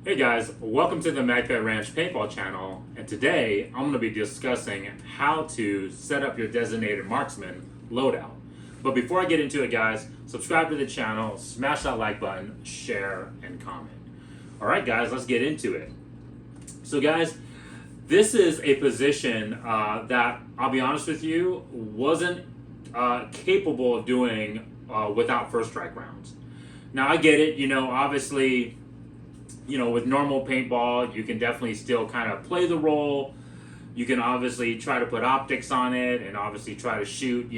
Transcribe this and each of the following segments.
Hey guys, welcome to the Magfed Ranch Paintball channel, and today I'm going to be discussing how to set up your designated marksman loadout. But before I get into it guys, subscribe to the channel, smash that like button, share, and comment. Alright guys, let's get into it. So guys, this is a position that, I'll be honest with you, wasn't capable of doing without first strike rounds. Now I get it, obviously, with normal paintball, you can definitely still kind of play the role. You can obviously try to put optics on it and obviously try to shoot,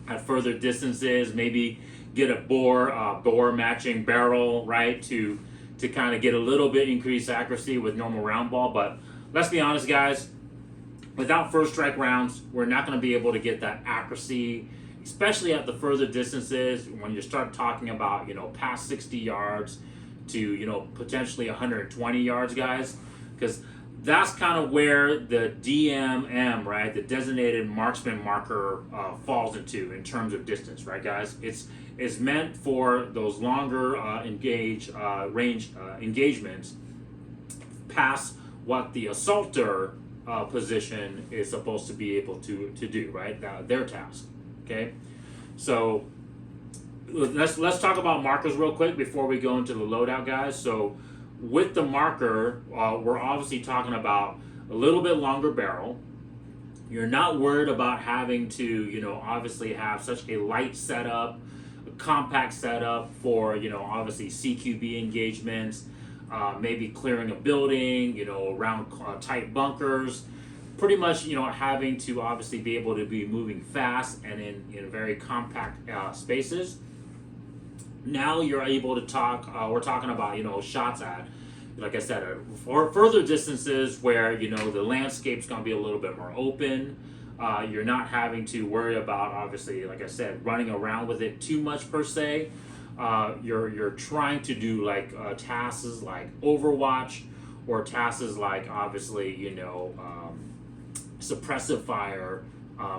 at further distances, maybe get a bore matching barrel, right, to kind of get a little bit increased accuracy with normal round ball. But let's be honest, guys, without first strike rounds, we're not going to be able to get that accuracy, especially at the further distances when you start talking about, past 60 yards to potentially 120 yards, guys, because that's kind of where the DMM, right, the designated marksman marker falls into in terms of distance, right, guys. It's meant for those longer range engagements past what the assaulter position is supposed to be able to do, right, their task. Okay, so let's talk about markers real quick before we go into the loadout, guys. So with the marker, we're obviously talking about a little bit longer barrel. You're not worried about having to, obviously have such a light setup, a compact setup for, obviously CQB engagements, maybe clearing a building, around tight bunkers. Pretty much, having to obviously be able to be moving fast and in very compact spaces. Now you're able to talk, we're talking about, shots at, like I said, for further distances where, the landscape's going to be a little bit more open. You're not having to worry about, obviously, like I said, running around with it too much per se. You're trying to do like tasks like Overwatch or tasks like, obviously, suppressive fire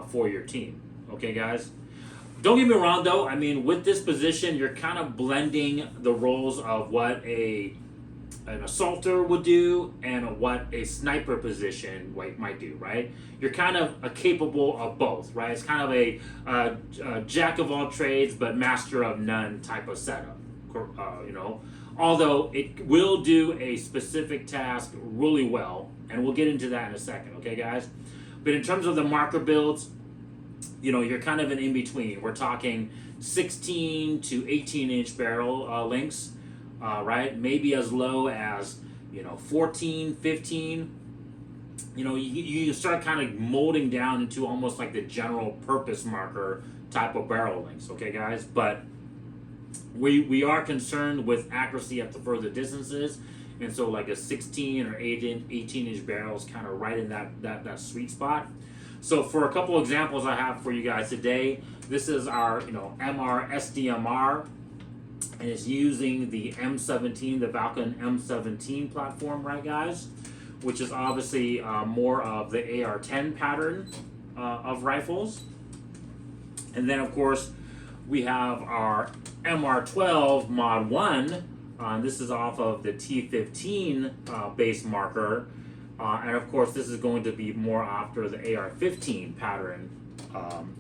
for your team. Okay, guys? Don't get me wrong though, I mean, with this position, you're kind of blending the roles of what an assaulter would do and what a sniper position might do, right? You're kind of capable of both, right? It's kind of a jack of all trades, but master of none type of setup, Although it will do a specific task really well, and we'll get into that in a second, okay, guys? But in terms of the marker builds, you're kind of an in-between. We're talking 16 to 18-inch barrel lengths, right? Maybe as low as, 14, 15. You start kind of molding down into almost like the general purpose marker type of barrel lengths, okay, guys? But we are concerned with accuracy at the further distances, and so like a 16 or 18-inch barrel is kind of right in that sweet spot. So for a couple examples I have for you guys today, this is our MR SDMR, and it's using the M17, the Falcon M17 platform, right, guys? Which is obviously more of the AR-10 pattern of rifles. And then of course we have our MR12 Mod 1. This is off of the T15 base marker. And of course, this is going to be more after the AR-15 pattern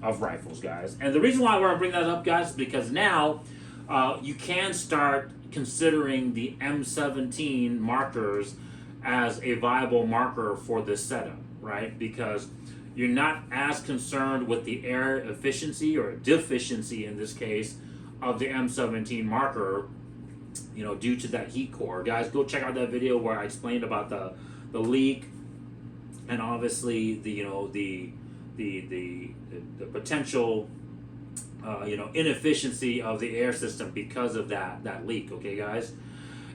of rifles, guys. And the reason why I want to bring that up, guys, is because now you can start considering the M17 markers as a viable marker for this setup, right? Because you're not as concerned with the air efficiency or deficiency in this case of the M17 marker, due to that heat core. Guys, go check out that video where I explained about the leak and obviously the potential inefficiency of the air system because of that leak. Okay, guys.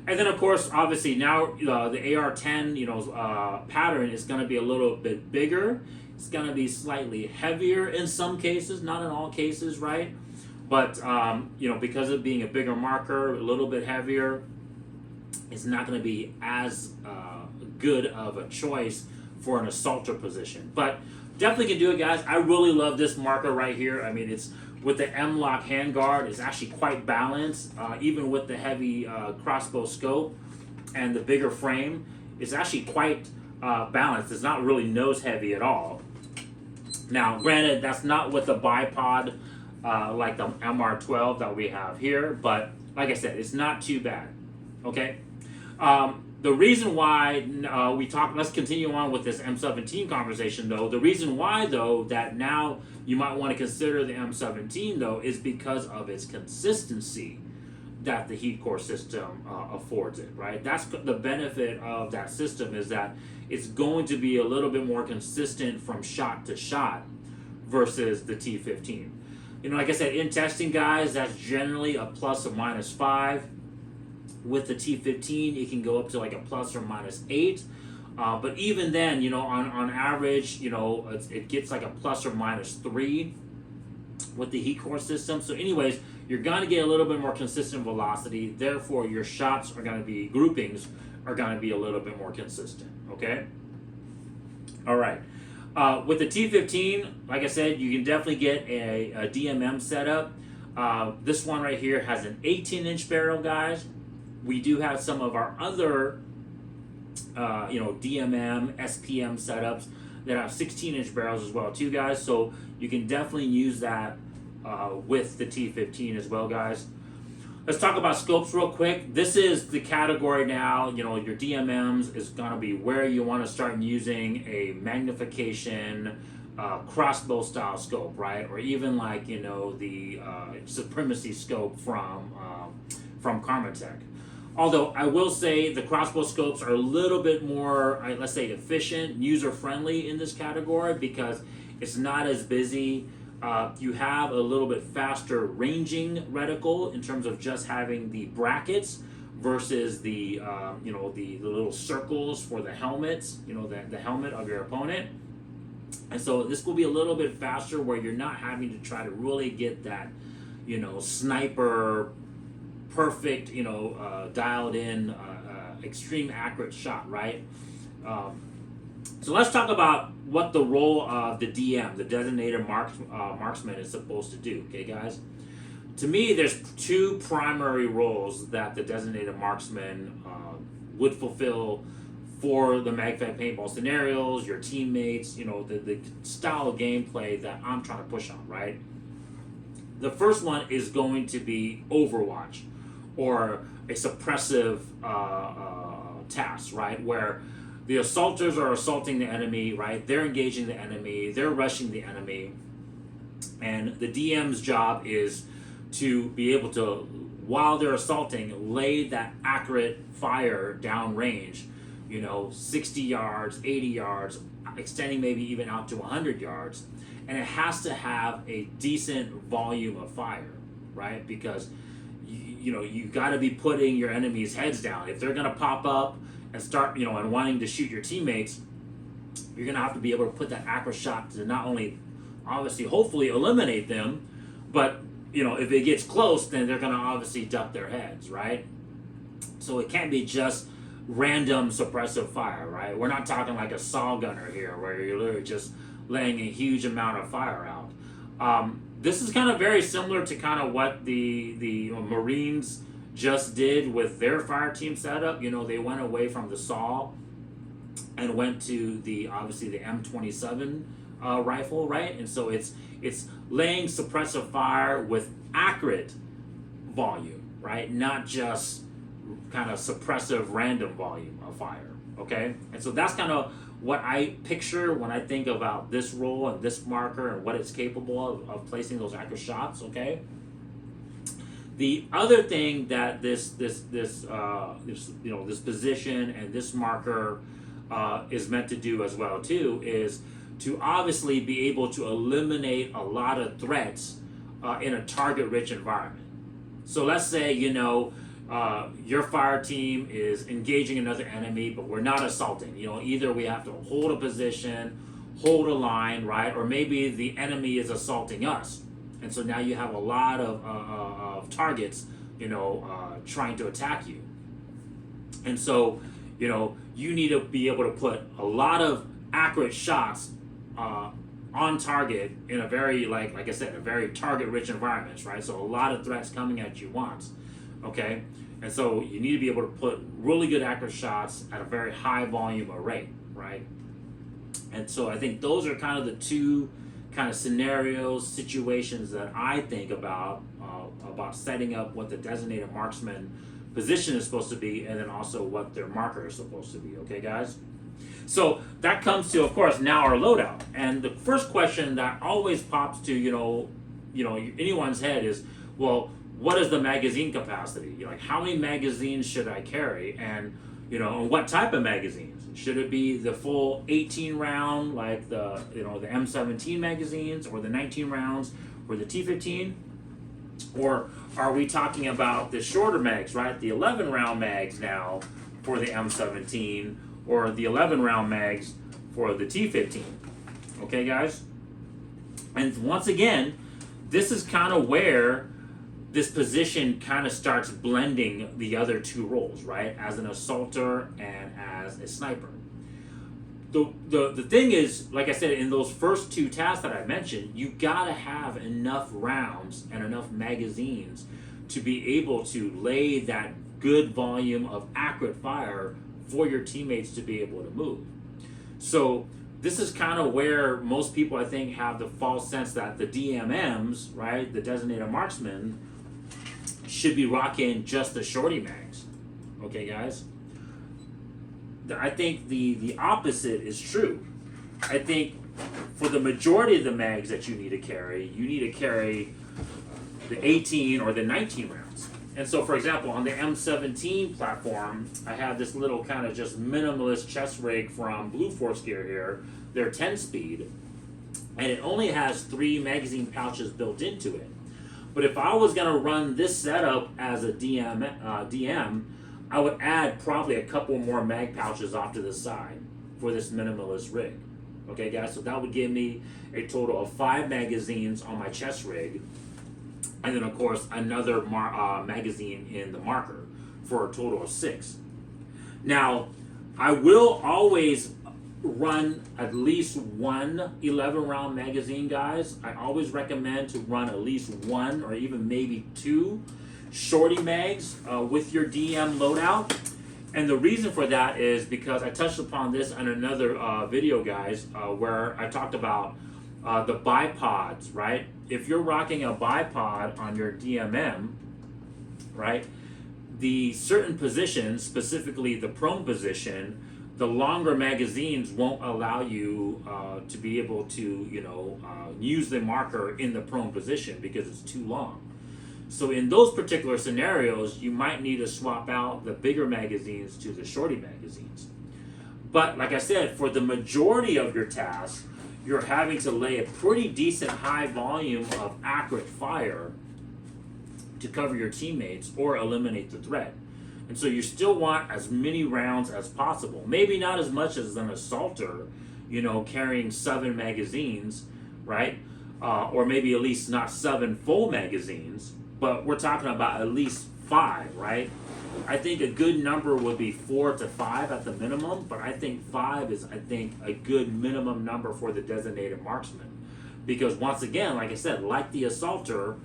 And then of course, obviously now the AR-10 pattern is going to be a little bit bigger. It's going to be slightly heavier in some cases, not in all cases, right? But because of being a bigger marker, a little bit heavier, it's not going to be as good of a choice for an assaulter position. But definitely can do it, guys. I really love this marker right here. I mean, it's with the M-lock handguard, it's actually quite balanced, even with the heavy crossbow scope. and the bigger frame is actually quite balanced. It's not really nose heavy at all. Now, granted, that's not with the bipod like the MR12 that we have here, but like I said, it's not too bad. Okay. The reason why let's continue on with this M17 conversation though. The reason why though that now you might want to consider the M17 though is because of its consistency that the heat core system affords it, right? That's the benefit of that system, is that it's going to be a little bit more consistent from shot to shot versus the T15. You know, like I said, in testing, guys, that's generally a plus or minus 5. With the T15, it can go up to like a plus or minus 8. But even then, you know, on average, you know, it gets like a plus or minus 3 with the heat core system. So anyways, you're going to get a little bit more consistent velocity. Therefore, your shots are going to be, groupings are going to be a little bit more consistent. Okay? All right. With the T15, like I said, you can definitely get a DMM setup. This one right here has an 18-inch barrel, guys. We do have some of our other, you know, DMM, SPM setups that have 16-inch barrels as well, too, guys. So you can definitely use that with the T15 as well, guys. Let's talk about scopes real quick. This is the category now. You know, your DMMs is going to be where you want to start using a magnification crossbow style scope, right? Or even like, you know, the supremacy scope from Karmatech. Although I will say the crossbow scopes are a little bit more, let's say, efficient, user-friendly in this category because it's not as busy. You have a little bit faster ranging reticle in terms of just having the brackets versus the, you know, the little circles for the helmets, you know, the helmet of your opponent. And so this will be a little bit faster where you're not having to try to really get that, you know, sniper perfect, you know, dialed in, extreme accurate shot, right? So let's talk about what the role of the DM, the designated marksman, is supposed to do, okay, guys? To me, there's two primary roles that the designated marksman would fulfill for the Magfed paintball scenarios, your teammates, you know, the style of gameplay that I'm trying to push on, right? The first one is going to be Overwatch, or a suppressive task, right? Where the assaulters are assaulting the enemy, right? They're engaging the enemy, they're rushing the enemy, and the DM's job is to be able to, while they're assaulting, lay that accurate fire downrange, you know, 60 yards, 80 yards, extending maybe even out to 100 yards. And it has to have a decent volume of fire, right? Because you know, you got to be putting your enemies' heads down. If they're going to pop up and start, you know, and wanting to shoot your teammates, you're going to have to be able to put that accurate shot to not only, obviously, hopefully eliminate them, but, you know, if it gets close, then they're going to obviously duck their heads, right? So it can't be just random suppressive fire, right? We're not talking like a saw gunner here where you're literally just laying a huge amount of fire out. This is kind of very similar to kind of what the Marines just did with their fire team setup. You know, they went away from the saw and went to obviously the M27 rifle, right? And so it's laying suppressive fire with accurate volume, right? Not just kind of suppressive random volume of fire, okay? And so that's kind of what I picture when I think about this role and this marker and what it's capable of placing those accurate shots, okay? The other thing that this you know, this position and this marker is meant to do as well too is to obviously be able to eliminate a lot of threats in a target-rich environment. So let's say, you know, your fire team is engaging another enemy, but we're not assaulting. You know, either we have to hold a position, hold a line, right? Or maybe the enemy is assaulting us. And so now you have a lot of targets, you know, trying to attack you. And so, you know, you need to be able to put a lot of accurate shots on target in a very, like I said, a very target-rich environment, right? So a lot of threats coming at you once. Okay, And so you need to be able to put really good accurate shots at a very high volume array, right? And so I think those are kind of the two kind of scenarios, situations that I think about setting up what the designated marksman position is supposed to be, and then also what their marker is supposed to be. Okay, guys? So that comes to, of course, now our loadout. And the first question that always pops to anyone's head is, well, what is the magazine capacity? Like, how many magazines should I carry, and what type of magazines? Should it be the full 18 round, like the M17 magazines, or the 19 rounds, or the T15? Or are we talking about the shorter mags, right? The 11 round mags now for the M17, or the 11 round mags for the T15? Okay, guys? And once again, this is kind of where this position kind of starts blending the other two roles, right? As an assaulter and as a sniper. The thing is, like I said, in those first two tasks that I mentioned, you gotta have enough rounds and enough magazines to be able to lay that good volume of accurate fire for your teammates to be able to move. So this is kind of where most people, I think, have the false sense that the DMMs, right, the designated marksmen, should be rocking just the shorty mags. Okay, guys? I think the opposite is true. I think for the majority of the mags that you need to carry the 18 or the 19 rounds. And so, for example, on the M17 platform, I have this little kind of just minimalist chest rig from Blue Force Gear here. They're 10 speed, and it only has 3 magazine pouches built into it. But if I was going to run this setup as a DM, I would add probably a couple more mag pouches off to the side for this minimalist rig. Okay, guys, so that would give me a total of 5 magazines on my chest rig, and then, of course, another magazine in the marker for a total of 6. Now, I will always run at least one 11-round magazine, guys. I always recommend to run at least 1 or even maybe 2 shorty mags with your DM loadout. And the reason for that is because I touched upon this on another video, guys, where I talked about the bipods, right? If you're rocking a bipod on your DMM, right, the certain positions, specifically the prone position, the longer magazines won't allow you to be able to, use the marker in the prone position because it's too long. So in those particular scenarios, you might need to swap out the bigger magazines to the shorty magazines. But like I said, for the majority of your tasks, you're having to lay a pretty decent high volume of accurate fire to cover your teammates or eliminate the threat. And so you still want as many rounds as possible. Maybe not as much as an assaulter, carrying 7 magazines, right? Or maybe at least not 7 full magazines, but we're talking about at least 5, right? I think a good number would be 4 to 5 at the minimum, but I think 5 is, a good minimum number for the designated marksman. Because once again, like I said, like the assaulter,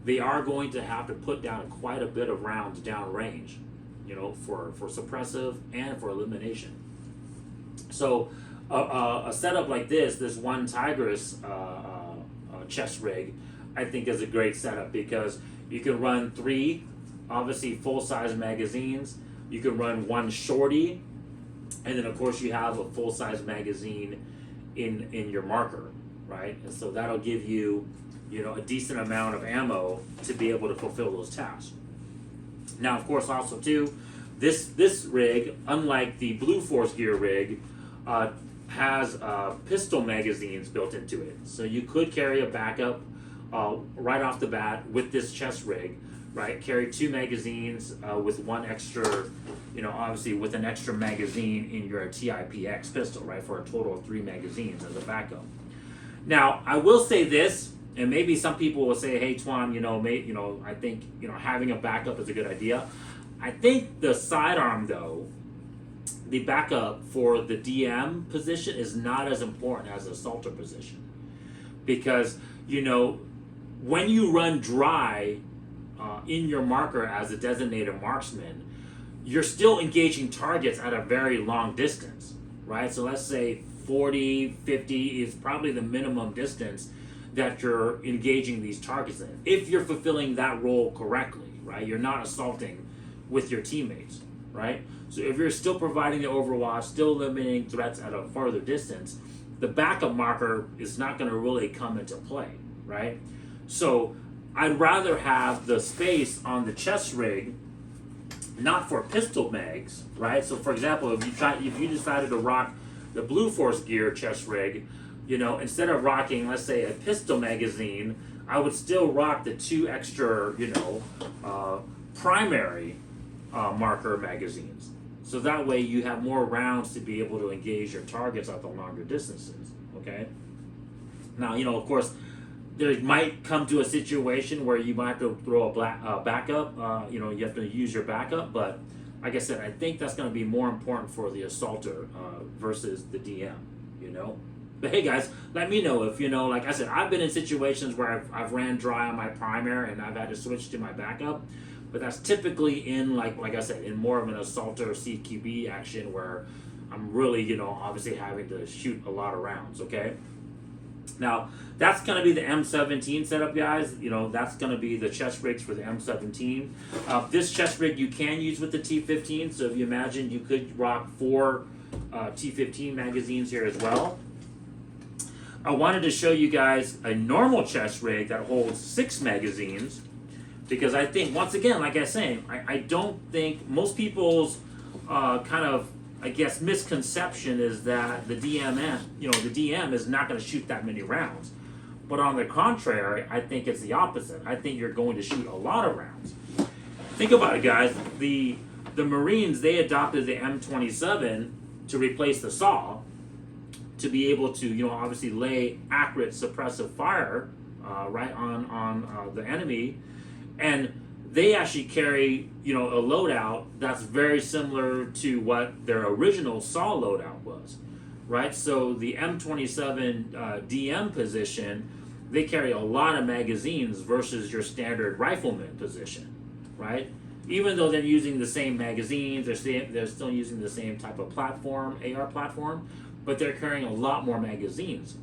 they are going to have to put down quite a bit of rounds downrange, for suppressive and for elimination. So a setup like this one Tigris chest rig, I think is a great setup because you can run 3, obviously full-size magazines. You can run 1 shorty, and then of course you have a full-size magazine in your marker, right? And so that'll give you, a decent amount of ammo to be able to fulfill those tasks. Now, of course, also too, this rig, unlike the Blue Force Gear rig, has pistol magazines built into it. So you could carry a backup right off the bat with this chest rig, right? Carry 2 magazines with 1 extra, obviously with an extra magazine in your TIPX pistol, right? For a total of 3 magazines as a backup. Now, I will say this, and maybe some people will say, hey, Twan, I think, having a backup is a good idea. I think the sidearm, though, the backup for the DM position is not as important as the assaulter position. Because, when you run dry in your marker as a designated marksman, you're still engaging targets at a very long distance, right? So let's say 40, 50 is probably the minimum distance that you're engaging these targets in, if you're fulfilling that role correctly, right? You're not assaulting with your teammates, right? So if you're still providing the overwatch, still eliminating threats at a further distance, the backup marker is not going to really come into play, right? So I'd rather have the space on the chest rig not for pistol mags, right? So for example, if you decided to rock the Blue Force gear chest rig, you know, instead of rocking, let's say, a pistol magazine, I would still rock the 2 extra, you know, primary marker magazines. So that way you have more rounds to be able to engage your targets at the longer distances, okay? Now, you know, of course, there might come to a situation where you might have to throw a backup, you know, you have to use your backup, but like I said, I think that's going to be more important for the assaulter versus the DM, you know? But hey guys, let me know if, you know, like I said, I've been in situations where I've ran dry on my primary and I've had to switch to my backup. But that's typically in, like I said, in more of an assaulter CQB action where I'm really, you know, obviously having to shoot a lot of rounds, okay? Now, that's going to be the M17 setup, guys. You know, that's going to be the chest rigs for the M17. This chest rig you can use with the T15. So if you imagine, you could rock 4 T15 magazines here as well. I wanted to show you guys a normal chest rig that holds 6 magazines, because I think, once again, like I was saying, I don't think most people's kind of, I guess, misconception is that the DM is not going to shoot that many rounds. But on the contrary, I think it's the opposite. I think you're going to shoot a lot of rounds. Think about it, guys. The Marines, they adopted the M27 to replace the SAW, to be able to, you know, obviously lay accurate suppressive fire right on the enemy. And they actually carry, you know, a loadout that's very similar to what their original SAW loadout was, right? So the M27 DM position, they carry a lot of magazines versus your standard rifleman position, right? Even though they're using the same magazines, they're still using the same type of platform, AR platform, but they're carrying a lot more magazines.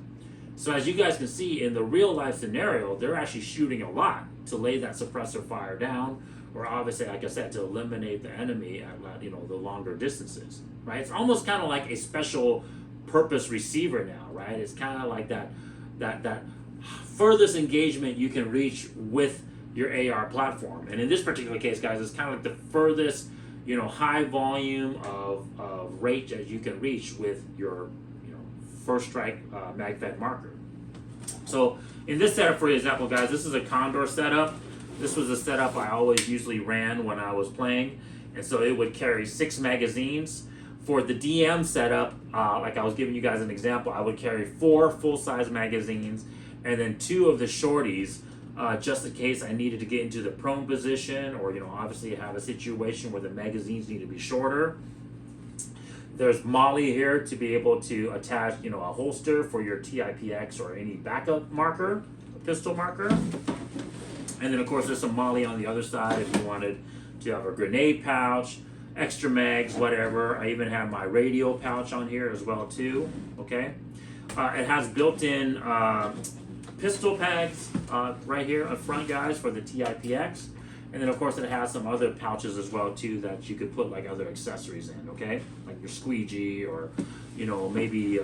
So as you guys can see, in the real life scenario, they're actually shooting a lot to lay that suppressor fire down, or obviously, like I said, to eliminate the enemy at, you know, the longer distances, right? It's almost kind of like a special purpose receiver now, right? It's kind of like that furthest engagement you can reach with your AR platform. And in this particular case, guys, it's kind of like the furthest, you know, high volume of rate that you can reach with your, you know, first strike Magfed marker. So in this setup, for example, guys, this is a Condor setup. This was a setup I always usually ran when I was playing, and so it would carry 6 magazines. For the DM setup, like I was giving you guys an example, I would carry 4 full-size magazines and then 2 of the shorties, just in case I needed to get into the prone position, or, you know, obviously have a situation where the magazines need to be shorter. There's Molly here to be able to attach, you know, a holster for your TIPX or any backup marker, a pistol marker. And then, of course, there's some Molly on the other side if you wanted to have a grenade pouch, extra mags, whatever. I even have my radio pouch on here as well, too, okay? It has built-in pistol pegs right here up front, guys, for the TIPX. And then, of course, it has some other pouches as well, too, that you could put, like, other accessories in, okay? Like your squeegee, or, you know, maybe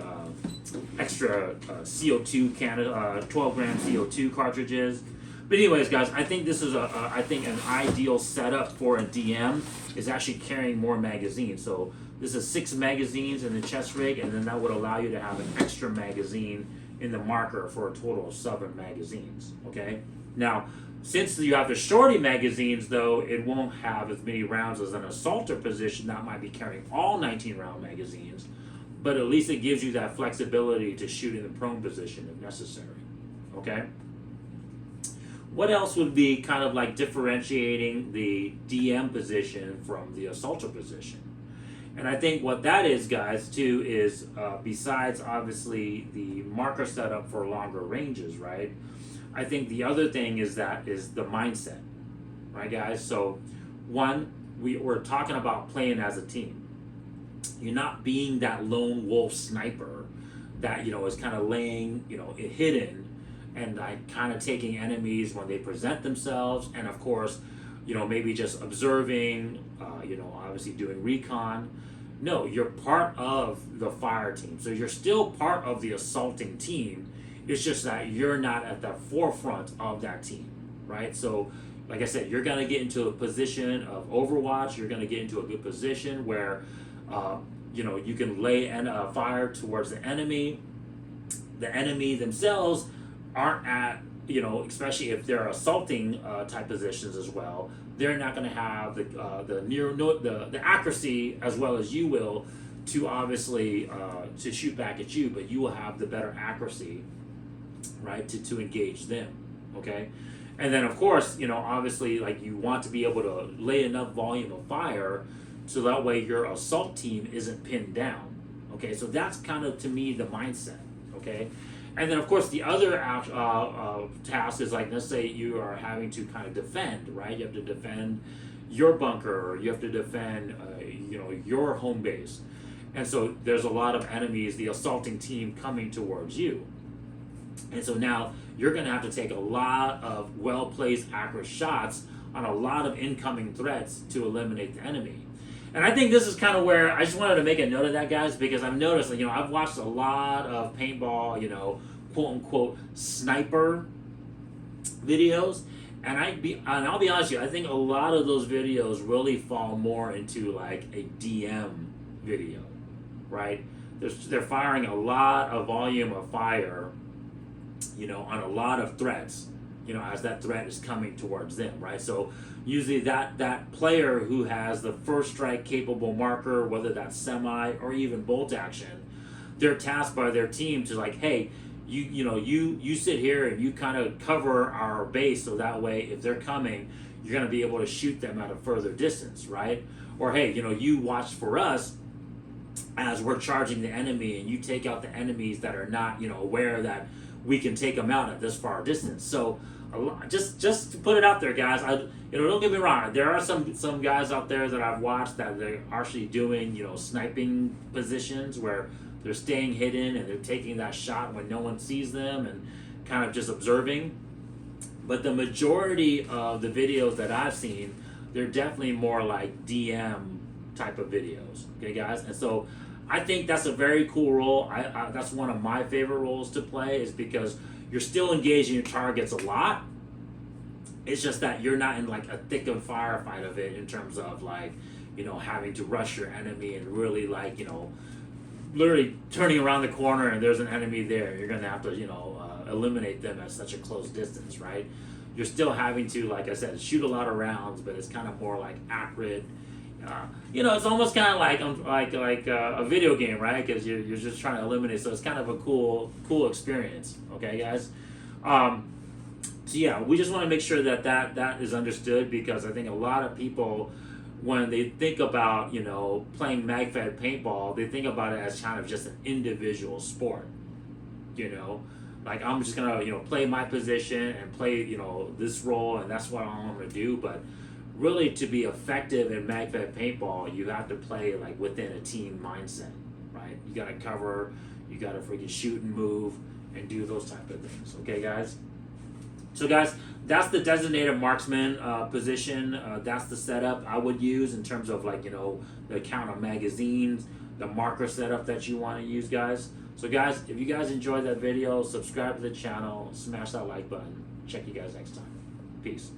extra CO2 can, 12-gram CO2 cartridges. But anyways, guys, I think this is I think an ideal setup for a DM is actually carrying more magazines. So this is 6 magazines in the chest rig, and then that would allow you to have an extra magazine in the marker for a total of 7 magazines, okay? Now, since you have the shorty magazines, though, it won't have as many rounds as an assaulter position that might be carrying all 19-round magazines, but at least it gives you that flexibility to shoot in the prone position if necessary, okay? What else would be kind of like differentiating the DM position from the assaulter position? And I think what that is, guys, too, is besides obviously the marker setup for longer ranges, right? I think the other thing is the mindset, right, guys? So, one, we're talking about playing as a team. You're not being that lone wolf sniper that, is kind of laying, it hidden and like kind of taking enemies when they present themselves, and of course, maybe just observing, obviously doing recon. No, you're part of the fire team, so you're still part of the assaulting team. It's just that you're not at the forefront of that team, right? So, like I said, you're gonna get into a position of Overwatch. You're gonna get into a good position where, you can lay fire towards the enemy. The enemy themselves aren't at, especially if they're assaulting type positions as well. They're not going to have the accuracy as well as you will to obviously to shoot back at you, but you will have the better accuracy, right, to engage them. Okay, and then of course, obviously, like, you want to be able to lay enough volume of fire so that way your assault team isn't pinned down. Okay, so that's kind of, to me, the mindset. Okay, and then of course the other task is, like, let's say you are having to kind of defend, right? You have to defend your bunker, or you have to defend your home base, and so there's a lot of enemies, the assaulting team, coming towards you, and so now you're going to have to take a lot of well-placed, accurate shots on a lot of incoming threats to eliminate the enemy. And I think this is kind of where I just wanted to make a note of that, guys, because I've noticed, I've watched a lot of paintball, quote unquote sniper videos, and I'll be honest with you, I think a lot of those videos really fall more into like a DM video, right? They're firing a lot of volume of fire, on a lot of threats, as that threat is coming towards them, right? So usually that player who has the first strike capable marker, whether that's semi or even bolt action, they're tasked by their team to, like, hey, you sit here and you kind of cover our base, so that way if they're coming, you're going to be able to shoot them at a further distance, right? Or hey, you watch for us as we're charging the enemy, and you take out the enemies that are not, aware that we can take them out at this far distance. So just to put it out there, guys, don't get me wrong, there are some guys out there that I've watched that they're actually doing, sniping positions where they're staying hidden and they're taking that shot when no one sees them and kind of just observing. But the majority of the videos that I've seen, they're definitely more like DM type of videos, okay, guys? And so I think that's a very cool role. That's one of my favorite roles to play, is because you're still engaging your targets a lot. It's just that you're not in like a thick and firefight of it in terms of like, having to rush your enemy and really like, literally turning around the corner and there's an enemy there. You're going to have to, eliminate them at such a close distance, right? You're still having to, like I said, shoot a lot of rounds, but it's kind of more like accurate. It's almost kind of like a video game, right? Because you're just trying to eliminate. So it's kind of a cool experience. Okay, guys. So yeah, we just want to make sure that is understood, because I think a lot of people, when they think about playing Magfed paintball, they think about it as kind of just an individual sport. Like, I'm just gonna play my position and play this role, and that's what I'm gonna do. But really, to be effective in Magfed paintball, you have to play like within a team mindset, right? You gotta cover, you gotta freaking shoot and move and do those type of things. Okay, guys? So guys, that's the designated marksman position. That's the setup I would use in terms of like, the count of magazines, the marker setup that you want to use, guys. So guys, if you guys enjoyed that video, subscribe to the channel, smash that like button. Check you guys next time. Peace.